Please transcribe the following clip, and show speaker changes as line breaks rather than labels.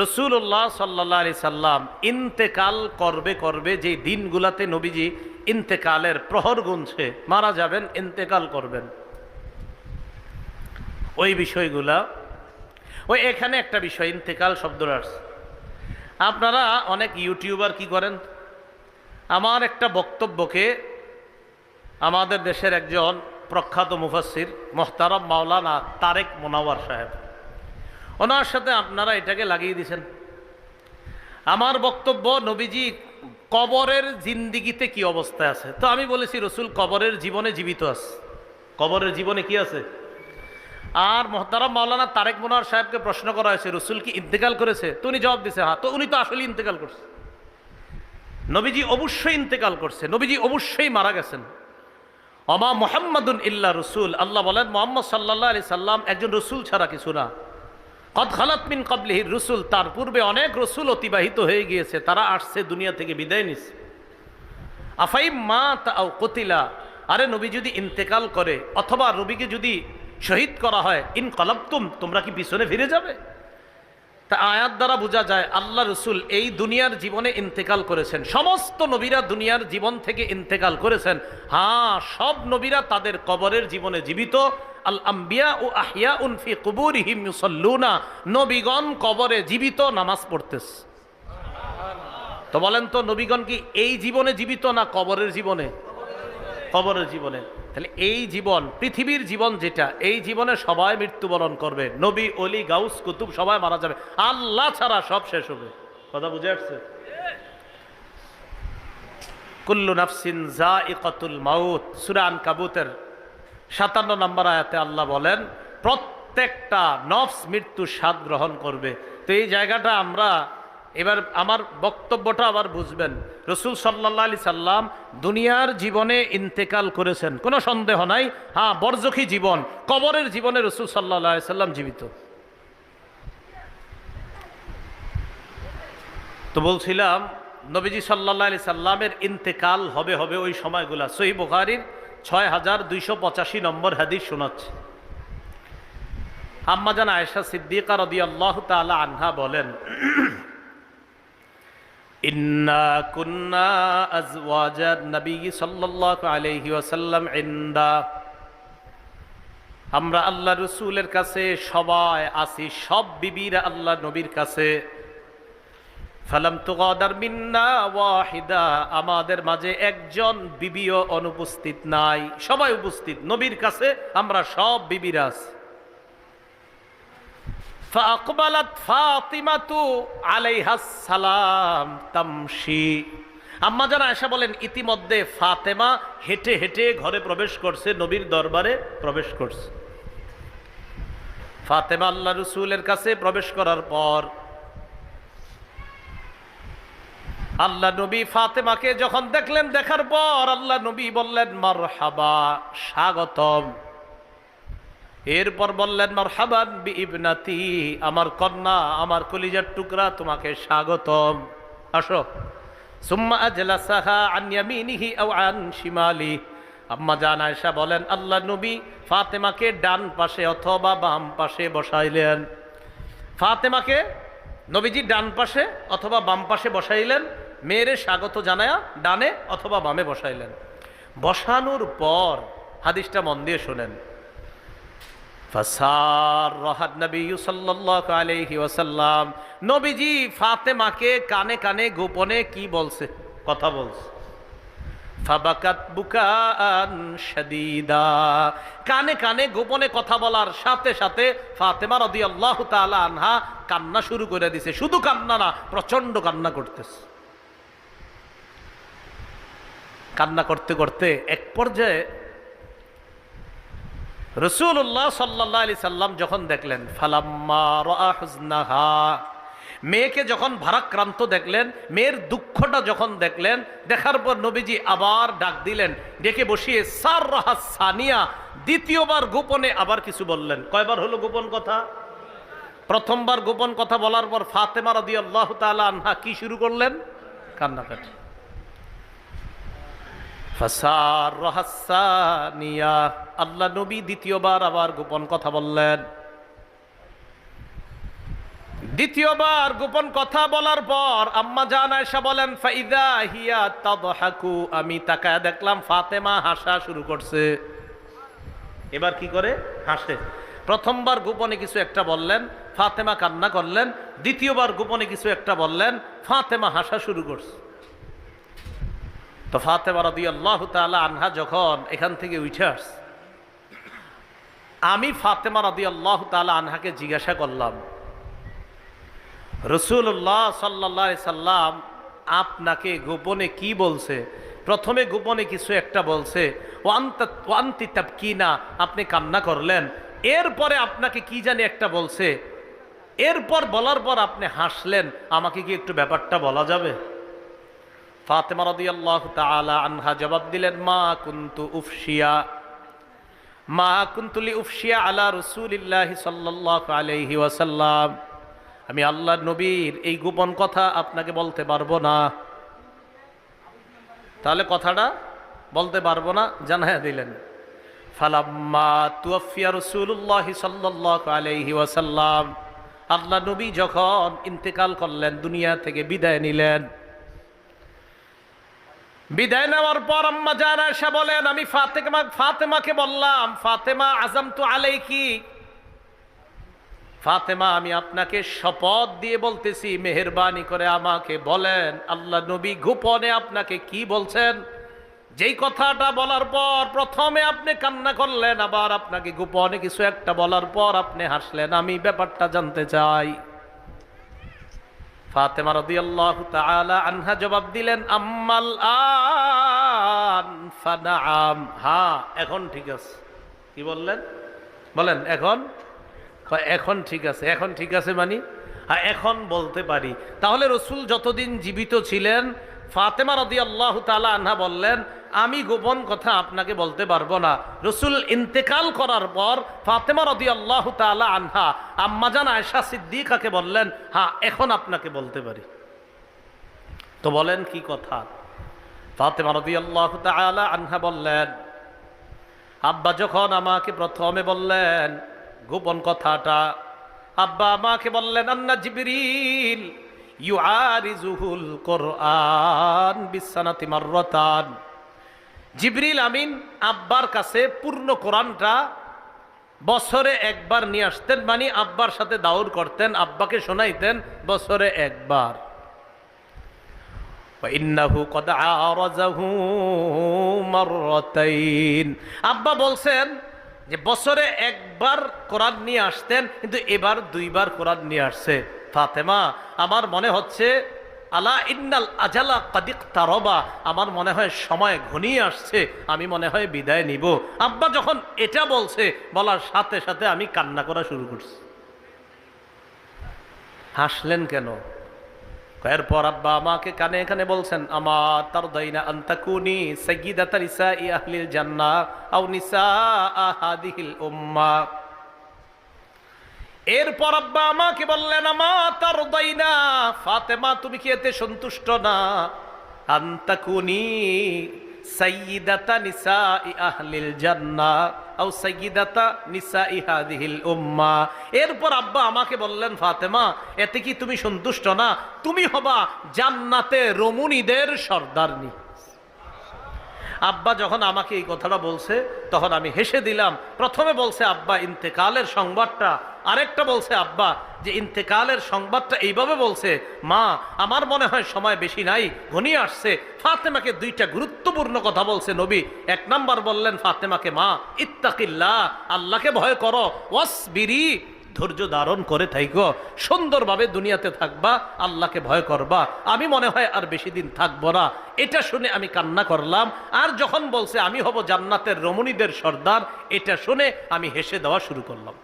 রাসূলুল্লাহ সাল্লাল্লাহু আলাইহি সাল্লাম ইন্তেকাল করবে যে দিনগুলাতে নবীজি ইন্তেকালের প্রহর গুনছে, মারা যাবেন, ইন্তেকাল করবেন, ওই বিষয়গুলা, ওই এখানে একটা বিষয় ইন্তেকাল শব্দটা আসছে। আপনারা অনেক ইউটিউবার কি করেন, আমার একটা বক্তব্যকে আমাদের দেশের একজন প্রখ্যাত মুফাসসির মুহতারাম মাওলানা তারেক মোনাওয়ার সাহেব, ওনার সাথে আপনারা এটাকে লাগিয়ে দিয়েছেন। আমার বক্তব্য নবীজি কবরের জিন্দিগিতে কি অবস্থায় আছে। তো আমি বলেছি রসুল কবরের জীবনে জীবিত আছে, কবরের জীবনে কি আছে। আর মুহতারাম মাওলানা তারেক মোনাওয়ার সাহেবকে প্রশ্ন করা হয়েছে রসুল কি ইন্তেকাল করেছে, তো উনি জবাব দিয়েছে হ্যাঁ। তো উনি তো আসলে ইন্তেকাল করছে, নবীজি অবশ্যই ইন্তেকাল করছে, নবীজি অবশ্যই মারা গেছেন। ওমা মুহাম্মাদুন ইল্লা রসুল, আল্লাহ বলেন মুহাম্মদ সাল্লাল্লাহু আলাইহি সাল্লাম একজন রসুল ছাড়া কিছু না। কদ খালাত মিন ক্বাবলিহির রসুল, তার পূর্বে অনেক রসুল অতিবাহিত হয়ে গিয়েছে, তারা আসছে দুনিয়া থেকে বিদায় নিছে। আফাইম মাত আও কুতিলা, আরে নবী যদি ইন্তেকাল করে অথবা নবীকে যদি শহীদ করা হয়, ইনকালাবতুম, তোমরা কি পিছনে ফিরে যাবে। তা আয়াত দ্বারা বোঝা যায় আল্লাহ রসুল এই দুনিয়ার জীবনে ইন্তেকাল করেছেন, সমস্ত নবীরা দুনিয়ার জীবন থেকে ইন্তেকাল করেছেন। হ্যাঁ, সব নবীরা তাদের কবরের জীবনে জীবিত। আল আম্বিয়া ও আহিয়াউন ফি কুবুরিহিম ইউসাল্লুনা, নবীগণ কবরে জীবিত, নামাজ পড়তেছে। তো বলেন তো নবীগণ কি এই জীবনে জীবিত না কবরের জীবনে? কবরের জীবনে। তাহলে এই জীবন, পৃথিবীর জীবন যেটা, এই জীবনে সবাই মৃত্যুবরণ করবে, নবী অলি গাউস কুতুব সবাই মারা যাবে, আল্লাহ ছাড়া সব শেষ হবে। কথা বুঝে আসছে? কুল্লু নাফসিন যায়িকাতুল মাউত, সূরা আনকাবুতের 57 নম্বর আয়াতে আল্লাহ বলেন প্রত্যেকটা নফস মৃত্যুর স্বাদ গ্রহণ করবে। তো এই জায়গাটা আমরা এবার আমার বক্তব্যটা আবার বুঝবেন। রসুল সাল্লাল্লাহু আলাইহি সাল্লাম দুনিয়ার জীবনে ইন্তেকাল করেছেন, কোনো সন্দেহ নাই। হ্যাঁ, বরজখী জীবন, কবরের জীবনে রসুল সাল্লাল্লাহু আলাইহি সাল্লাম জীবিত। তো বলছিলাম নবীজি সাল্লাল্লাহু আলাইহি সাল্লামের ইন্তেকাল হবে ওই সময়গুলা সহিহ বুখারীর 6285 নম্বর হাদিস শোনাচ্ছে। আম্মা জান আয়েশা সিদ্দিকা রাদিয়াল্লাহু তাআলা আনহা বলেন, ইন্না কুন্না আজওয়াজান নবী সাল্লাল্লাহু আলাইহি ওয়াসাল্লাম ইনদা, আমরা আল্লাহ রসুলের কাছে সবাই আছি, সব বিবিরা আল্লাহ নবীর কাছে। ফালাম তুগাদার মিন্না ওয়াহিদা, আমাদের মাঝে একজন বিবিও অনুপস্থিত নাই, সবাই উপস্থিত নবীর কাছে, আমরা সব বিবিরা আছি। ফাআকবালাত ফাতিমাতু আলাইহাস সালাম তামশি, আম্মা জান আয়েশা বলেন ইতিমধ্যে ফাতেমা হেঁটে হেঁটে ঘরে প্রবেশ করছে, নবীর দরবারে প্রবেশ করছে। ফাতেমা আল্লাহ রসুলের কাছে প্রবেশ করার পর আল্লাহ নবী ফাতেমাকে যখন দেখলেন, দেখার পর আল্লাহ নবী বললেন মারহাবা, স্বাগতম। এরপর বললেন মারহাবান বি ইবনাতি, আমার কন্যা, আমার কলিজার টুকরা, তোমাকে স্বাগতম, আসো। সুম্মা আজলাসাহা আন ইয়ামিনিহি আও আন শিমালি, আম্মা জান আয়েশা বলেন আল্লাহ নবী ফাতেমাকে ডান পাশে অথবা বাম পাশে বসাইলেন। ফাতেমাকে নবীজি ডান পাশে অথবা বাম পাশে বসাইলেন, মেয়েরে স্বাগত জানায়া ডানে অথবা বামে বসাইলেন। বসানোর পর হাদিসটা মন দিয়ে শোনেন, ফাসাররাহান নবী সাল্লাল্লাহু আলাইহি ওয়াসাল্লাম, নবীজি ফাতেমাকে কানে কানে গোপনে কি বলছে, কথা বলছে। ফাবাকাত বুকাআন শাদীদা, কানে কানে গোপনে কথা বলার সাথে সাথে ফাতেমা রাদিয়াল্লাহু তাআলা আনহা কান্না শুরু করে দিছে। শুধু কান্না না, প্রচন্ড কান্না করতেছে। কান্না করতে করতে এক পর্যায়ে রাসূলুল্লাহ সাল্লাল্লাহু আলাইহি সাল্লাম যখন দেখলেন, ফালাম্মা রাআ হুজনাহা, মেয়েকে যখন ভারাক্রান্ত দেখলেন, মেয়ের দুঃখটা যখন দেখলেন, দেখার পর নবীজি আবার ডাক দিলেন, ডেকে বসিয়ে সাররাহা সানিয়া, দ্বিতীয়বার গোপনে আবার কিছু বললেন। কয়বার হলো গোপন কথা? প্রথমবার গোপন কথা বলার পর ফাতেমা রাদিয়াল্লাহু তাআলা আনহা কি শুরু করলেন? কান্নাকাটি। ফাসাররাহা সানিয়া, আল্লাহ নবী দ্বিতীয়বার আবার গোপন কথা বললেন। দ্বিতীয়বার গোপন কথা বলার পর আম্মা জান আয়েশা বলেন ফাইদা হিয়া তাদহাকু, আমি তাকায় দেখলাম ফাতেমা হাসা শুরু করছে। এবার কি করে? হাসে। প্রথমবার গোপনে কিছু একটা বললেন, ফাতেমা কান্না করলেন। দ্বিতীয়বার গোপনে কিছু একটা বললেন, ফাতেমা হাসা শুরু করছে। তো ফাতেমা রাদিয়াল্লাহু তাআলা আনহা যখন এখান থেকে উঠে আসছে, আমি ফাতেমা রাদিয়াল্লাহু তাআলা আনহাকে জিজ্ঞাসা করলাম, রাসূলুল্লাহ সাল্লাল্লাহু আলাইহি সাল্লাম আপনাকে গোপনে কি বলছে? প্রথমে গোপনে কিছু একটা বলছে, ওয়ান্তি তাবকিনা, আপনি কান্না করলেন। এরপরে আপনাকে কি জানি একটা বলছে, এরপর বলার পর আপনি হাসলেন। আমাকে কি একটু ব্যাপারটা বলা যাবে? ফাতেমা রাদিয়াল্লাহু তাআলা আনহা জবাব দিলেন, মা কুনতু লিউফশিয়া আলা রাসূলিল্লাহি সাল্লাল্লাহু আলাইহি ওয়াসাল্লাম, আমি আল্লাহর নবীর এই গোপন কথা আপনাকে বলতে পারবো না। তাহলে কথাটা বলতে পারবো না জানায়া দিলেন। ফালাম্মা তুওয়াফিয়া রাসূলুল্লাহি সাল্লাল্লাহু আলাইহি ওয়াসাল্লাম, আল্লাহ নবী যখন ইন্তেকাল করলেন, দুনিয়া থেকে বিদায় নিলেন, বিদায় নেওয়ার পর আম্মা জান আয়েশা বলেন, আমি ফাতেমাকে বললাম, ফাতেমা আযামতু আলাইকি, ফাতেমা আমি আপনাকে শপথ দিয়ে বলতেছি, মেহেরবানি করে আমাকে বলেন আল্লাহ নবী গোপনে আপনাকে কি বলছেন। যেই কথাটা বলার পর প্রথমে আপনি কান্না করলেন, আবার আপনাকে গোপনে কিছু একটা বলার পর আপনি হাসলেন, আমি ব্যাপারটা জানতে চাই। ফাতেমা রাদিয়াল্লাহু তাআলা আনহা জবাব দিলেন, আম্মাল আন ফানাআম, হ্যাঁ এখন ঠিক আছে। কি বললেন? বলেন এখন। এখন ঠিক আছে। এখন ঠিক আছে মানে হ্যাঁ এখন বলতে পারি। তাহলে রসুল যতদিন জীবিত ছিলেন, ফাতেমা রাদিয়াল্লাহু তাআলা আনহা বললেন, আমি গোপন কথা আপনাকে বলতে পারবো না। রসুল ইন্তেকাল করার পর ফাতেমা রাদিয়াল্লাহু তাআলা আনহা আম্মাজান আয়েশা সিদ্দিকাকে বললেন, হ্যাঁ এখন আপনাকে বলতে পারি। তো বলেন কি কথা? ফাতেমা রাদিয়াল্লাহু তাআলা আনহা বললেন, আব্বা যখন আমাকে প্রথমে বললেন গোপন কথাটা, আব্বা আমাকে বললেন, আন্না জিবরিল ইউআরিজুহুল কুরআন বিসসানাতি মাররাতান, জিবরিল আমিন আব্বার কাছে পূর্ণ কোরআনটা বছরে একবার নিয়ে আসতেন, মানে আব্বার সাথে দাউর করতেন, আব্বাকে শোনাইতেন বছরে একবার। ইন্নাহু কদ আরাজাহু মাররাতাইন, আব্বা বলছেন যে বছরে একবার কোরআন নিয়ে আসতেন, কিন্তু এবার দুইবার কোরআন নিয়ে আসছে। ফাতেমা আমার মনে হচ্ছে আলা ইন্নাল আজালা কাদ ইকতারাবা, আমার মনে হয় সময় ঘনিয়ে আসছে, আমি মনে হয় বিদায় নিব। আব্বা যখন এটা বলছে, বলার সাথে সাথে আমি কান্না করা শুরু করছি। হাসলেন কেন? এরপর আব্বা আমাকে কানে কানে বলছেন, আমা তারদাইনা আন তাকুনি সাইয়্যিদাতা নিসাই আহলিল জান্নাহ আও নিসাআ হাদিহিল উম্মাহ। এরপর আব্বা আমাকে বললেন, আমা তারদাইনা, ফাতেমা তুমি কি এতে সন্তুষ্ট না? আন তাকুনি সাইয়্যিদাতা নিসাই আহলিল জান্নাহ আও সাইয়্যিদাতা নিসাই হাদিহিল উম্মাহ। এরপর আব্বা আমাকে বললেন, ফাতেমা এতে কি তুমি সন্তুষ্ট না? তুমি হবা জান্নাতে রমণীদের সর্দারনি। আব্বা যখন আমাকে এই কথাটা বলছে, তখন আমি হেসে দিলাম। প্রথমে বলছে আব্বা ইন্তেকালের সংবাদটা, আরেকটা বলছে আব্বা যে ইন্তেকালের সংবাদটা এইভাবে বলছে, মা আমার মনে হয় সময় বেশি নাই, ঘনিয়ে আসছে। ফাতেমাকে দুইটা গুরুত্বপূর্ণ কথা বলছে নবী। এক নাম্বার বললেন ফাতেমাকে, মা ইত্তাকিল্লাহ, আল্লাহকে ভয় করো, ওয়াসবিরি, ধৈর্য ধারণ করে থাইকো, সুন্দরভাবে দুনিয়াতে থাকবা, আল্লাহকে ভয় করবা, আমি মনে হয় আর বেশি দিন থাকবো না। এটা শুনে আমি কান্না করলাম। আর যখন বলছে আমি হব জান্নাতের রমণীদের সর্দার, এটা শুনে আমি হেসে দেওয়া শুরু করলাম।